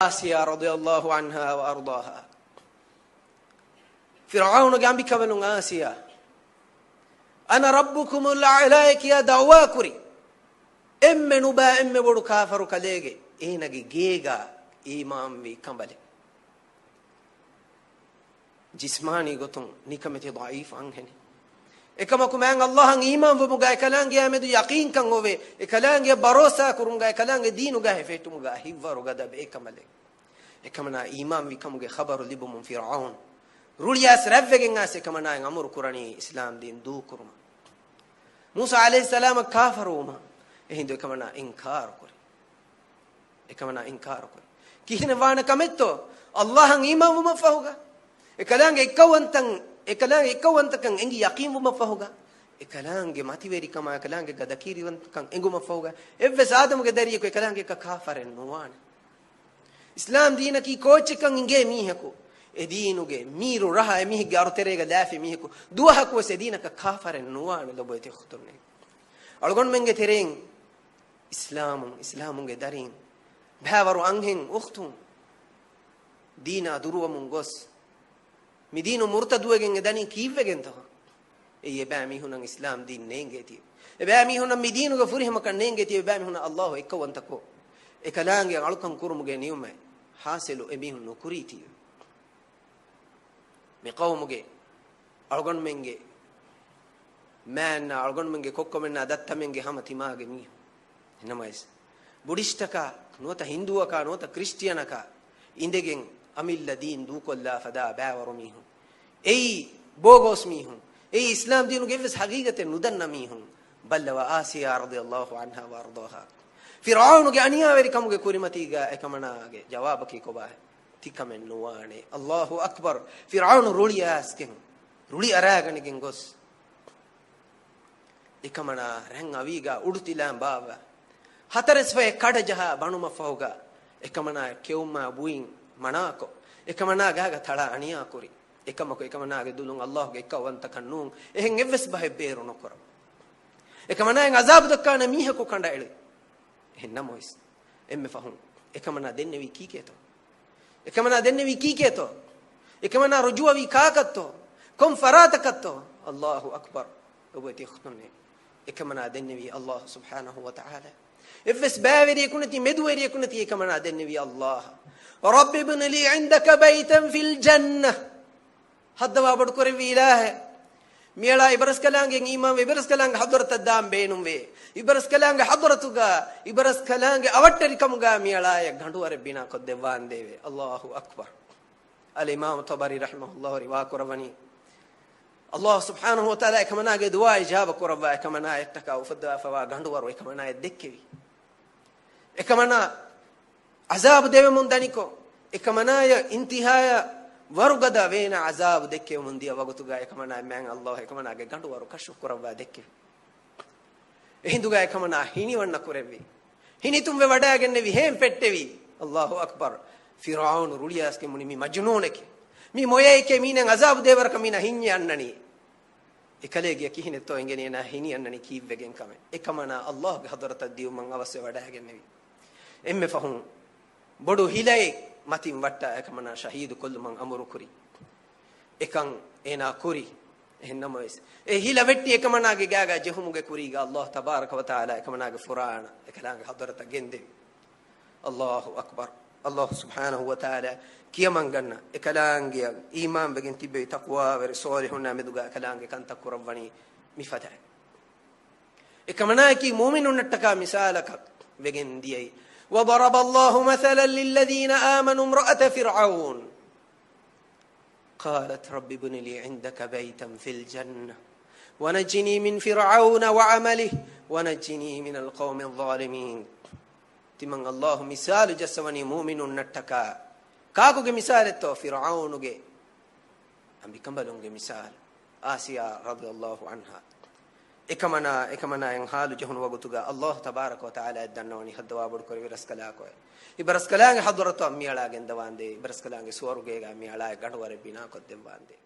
آسيا رضي الله عنها وأرضاها فرعون قام بكبلون آسيا أنا ربكم الأعلى يا دعواكري إم نبا إم بدو كافر كليجي إينجي جيجا إمام في كمبلي جسماني قطن نكمتي ضعيف عنهني එකම කුමෙන් අල්ලාහන් ඊමාන් වමුගා එකලංගේ යමෙදු යකීන් කන් ඔවේ එකලංගේ බරෝසා කුරුංගා එකලංගේ දීනුගා හෙෆෙටුමුගා හිවරු ගදබ එකමලෙ එකමනා ඊමාන් විකමුගේ خبر ලිබුමුන් ෆිරාඋන් රුලියාස් රැව්වෙගෙන් ආස එකමනා අමුරු කුරණී ඉස්ලාම් දීන් දූ කුරුම මූසා আলাইহিස් සලාම කාෆරුම එහිඳ එකමනා ඉන්කාර කුරි එකමනා ඉන්කාර කුරි කිහින වාන කමෙත්තෝ අල්ලාහන් ඊමාන් වම ෆහුගා එකලංගේ එකවන්තන් එකලංගේ එකවන්තකන් එංගි යකීන් වම ෆහුගා එකලංගේ මතිවේරි කම එකලංගේ ගදකීරිවන්තකන් එංගුම ෆහුගා එව්වස් ආදමුගේ දරියක එකලංගේ කාෆරෙන් නොවාන ඉස්ලාම් දීන කී කෝච්චකන් ඉංගේ මීහකෝ එදීනුගේ මීරු රහ එමිහිගේ අරුතරේග දාෆි මීහකෝ දුවහකෝ සෙදීනක කාෆරෙන් නොවාන ලොබෙති ඛුතුන්නේ අලගොන් මෙන්ගේ තෙරෙන් ඉස්ලාමුගේ දරින් භාවරු අංහෙන් උඛතුන් දීනා දුරුවමුන් ගොස් මිදීනු මුර්තදුවගෙන් එදනි කීවගෙන් තහ ඒ බෑ මිහුණන් ඉස්ලාම් දීන් නේංගේතිය එබෑ මිහුණන් මිදීනුගේ ෆුරිහම කන්නේංගේතිය එබෑ මිහුණ අල්ලාහ් එක්කවන්තකෝ එකලාංගේ අලුකම් කුරුමුගේ නියුමයි හාසෙලු එමිහුන් නුකුරීතිය මේ කවමුගේ අලගොන් මෙන්ගේ මෑන්න අලගොන් මෙන්ගේ කොක්කොමෙන්න අදත්තමෙන්ගේ හැම තිමාගේ මිහ එනමයිස් බුද්දිස්ටකා නොත හින්දුවකා නොත ක්‍රිස්තියානකා ඉඳගෙන් අමිල්ල දීන් දූ කොල්ලා ෆදා බෑවරු මිහුන් එයි බෝගොස් මිහුන් එයි ඉස්ලාම් දීනු ගෙවස් හගීගතේ නුදන්න මිහුන් බල්ලව ආසියා රදියල්ලාහු අන්හා වර්දාහා ෆිරාඋන්ගේ අනියාවරි කමුගේ කුරිමතිගා එකමනාගේ ජවාබකී කොබා තිකමෙන් නුවානේ අල්ලාහු අක්බර් ෆිරාඋන් රුලියාස්කෙන් රුලි අරාගණගෙන් ගොස් එකමනා රැන් අවීගා උඩුතිලාම් බාව හතරස් වේ කඩජහ බණුම ෆෞගා එකමනා කෙවුමා බුයින් මනාකෝ එකමනා ගාග තලා අනියා කුරි එකමනාගේ දුලුන් අල්ලාහ්ගේ එකවන්ත කන්නුන් එහෙන් එවස් බහෙ බේරු නොකර එකමනාෙන් අසාබ් දක්කාන මීහකු කණ්ඩායලේ එහෙන්න මොයිස් එම්මෙ ෆහුන් එකමනා දෙන්නේ වී කීකේතෝ එකමනා දෙන්නේ වී කීකේතෝ එකමනා රුජුව වී කාකත්තෝ කොම් ෆරාතකත්තෝ අල්ලාහු අක්බර් ඔබති ඛුතුන්නේ එකමනා දෙන්නේ වී අල්ලාහ් සුබ්හානහු වතාලා එවස් බෑවරිය කුණති මෙදුවරිය කුණති එකමනා දෙන්නේ වී අල්ලාහ් رب ابن لي عندك بيتا في الجنة هذا بدكور في إله ميلا إبرز كلامك إمام إبرز كلامك حضرت الدام بينهم في إبرز كلامك حضرتك إبرز كلامك أوتركم جا ميلا يغندو ربنا قد ديوان ديوي الله أكبر الإمام الطبري رحمه الله رواك قرباني الله سبحانه وتعالى كمنا دعاء إجابة قربا كمنا يتكا وفدا فوا غندو ور كمنا يدكوي كمنا عذاب ديو من دانيكو اكمنايا انتهايا ورغدا وين عذاب دكيو من ديا وغتوغا اكمنا من الله اكمنا گندو ور كشف كروا دكي اهندوغا اكمنا هيني ون كوربي هيني تم وඩාගෙන්නේ විහෙන් පෙට්ටෙවි الله اكبر فرعون රුලියාස් के මුනි මි මජ්නූනකේ මි මොයේකේ මීනෙන් عذاب දේවර කමිනා හිඤ්ඤ යන්නනි එකලේගිය කිහිනෙතෝ එංගෙනේ නා හිනි යන්නනි කීවගෙන් කම එකමනා الله ගේ හදරත දියු මං අවශ්‍ය වඩාගෙන්නේ එම්මෙ ෆහුන් බොඩු හිලයි මතින් වට්ටා එකමනා ශහීදු කොල්ලු මං අමරු කුරි එකන් එනා කුරි එහෙන්නමයිස් ඒ හිල වෙට්ටි එකමනාගේ ගාගා ජෙහුමුගේ කුරිගා අල්ලාහ් තබාරක ව තාලා එකමනාගේ ෆුරාන එකලාගේ හදරත ගෙන්දේ අල්ලාහු අක්බර් අල්ලාහ් සුබ්හානහු ව තාලා කියමන් ගන්න එකලාගේ ඊමාන් බගෙන් තිබේ තක්වා වර සෝලිහුනා මෙදුගා එකලාගේ කන්ත කුරවණි මිෆතයි එකමනා කි මුමිනුන්නට්ටකා මිසාලක වෙගෙන් දියයි وضرب الله مثلا للذين آمنوا امرأة فرعون قالت رب ابن لي عندك بيتا في الجنة ونجني من فرعون وعمله ونجني من القوم الظالمين تمن الله مثال جسمني مؤمن نتكا كاكو مثال تو فرعون أم بكمبلون مثال آسيا رضي الله عنها එකමනා යන් හාලු ජහුන වගතුගා අල්ලාහ් තබාරක ව තාලා දන්නවනි හදවා බඩ කර විරස් කලා කොයි ඉබරස් කලාගේ හදරතු අම්මියාලාගෙන් දවාන්දේ ඉබරස් කලාගේ සුවරුගේ ගා මියාලා ගඩවර බිනා කොද්දෙන් වාන්දේ